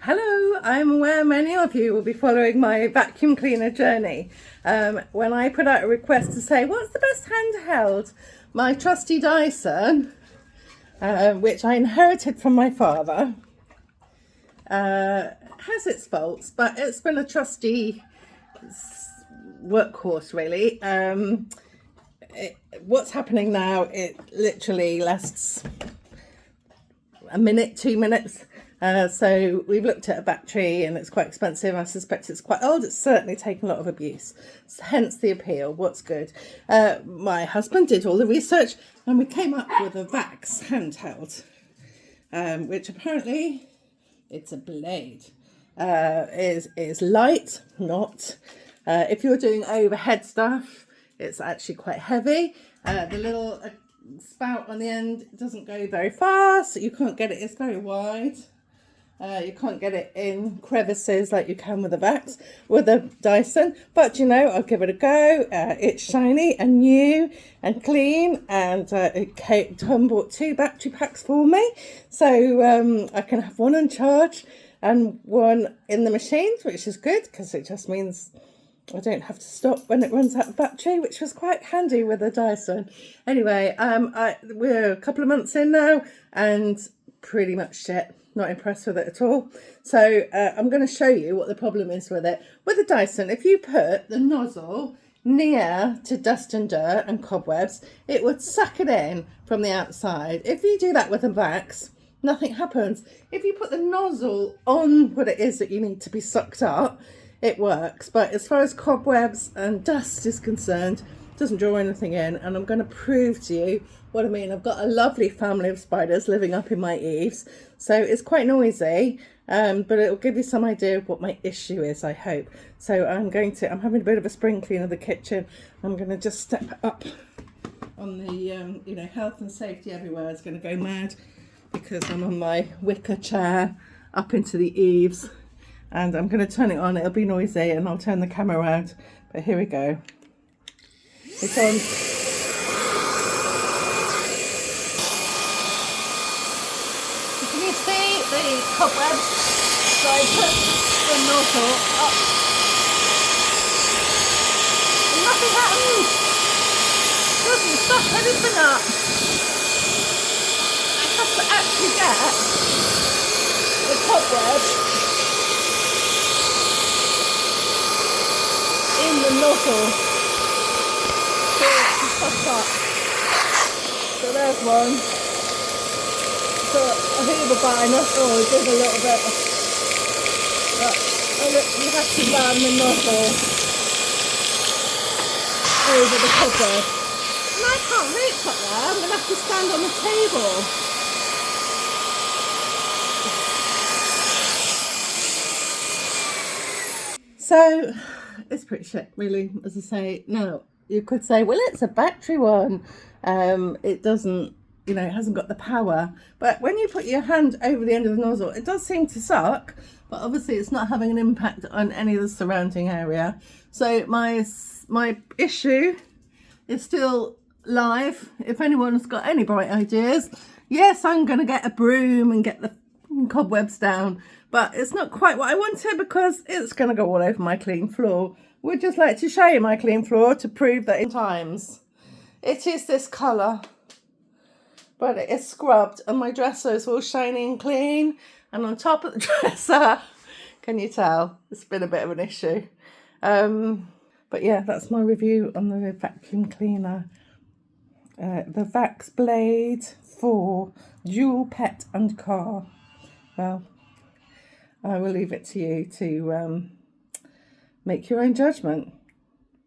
Hello, I'm aware many of you will be following my vacuum cleaner journey. When I put out a request to say, what's the best handheld? My trusty Dyson, which I inherited from my father, has its faults, but it's been a trusty workhorse really. What's happening now, it literally lasts a minute, 2 minutes. So we've looked at a battery and it's quite expensive. I suspect it's quite old. It's certainly taken a lot of abuse, hence the appeal. What's good? My husband did all the research and we came up with a Vax handheld, which apparently it's a Blade. Is light, not. If you're doing overhead stuff, it's actually quite heavy. The little spout on the end doesn't go very far, so you can't get it. It's very wide. You can't get it in crevices like you can with a Vax, with a Dyson. But you know, I'll give it a go. It's shiny and new and clean, and Tom bought 2 battery packs for me, so I can have one on charge and one in the machines, which is good because it just means I don't have to stop when it runs out of battery, which was quite handy with a Dyson. Anyway, we're a couple of months in now and pretty much shit. Not impressed with it at all. So I'm going to show you what the problem is with it. With a Dyson, if you put the nozzle near to dust and dirt and cobwebs, it would suck it in from the outside. If you do that with a Vax, nothing happens. If you put the nozzle on what it is that you need to be sucked up, it works. But as far as cobwebs and dust is concerned, it doesn't draw anything in. And I'm going to prove to you what I mean. I've got a lovely family of spiders living up in my eaves, so it's quite noisy, but it'll give you some idea of what my issue is, I hope. So I'm having a bit of a spring clean of the kitchen. I'm going to just step up on the health and safety everywhere is going to go mad because I'm on my wicker chair up into the eaves, and I'm going to turn it on. It'll be noisy and I'll turn the camera around, but here we go. It's on. Can you see the cobwebs? So I put the nozzle up and nothing happens. It doesn't suck anything up. I have to actually get the cobweb in the nozzle for it to suck up. So there's one. So I hoover by, oh, it does a little bit. You have to run the nozzle over the cobweb. And I can't reach up there, I'm going to have to stand on the table. So it's pretty shit, really, as I say. Now, you could say, well, it's a battery one. It doesn't, it hasn't got the power. But when you put your hand over the end of the nozzle, it does seem to suck, but obviously it's not having an impact on any of the surrounding area. So my issue is still live. If anyone's got any bright ideas, yes, I'm going to get a broom and get the cobwebs down, but it's not quite what I wanted because it's going to go all over my clean floor. Would just like to show you my clean floor to prove that in times it is this colour. But it is scrubbed and my dresser is all shiny and clean. And on top of the dresser, can you tell? It's been a bit of an issue. But yeah, that's my review on the vacuum cleaner. The Vax Blade for dual pet and car. Well, I will leave it to you to make your own judgment.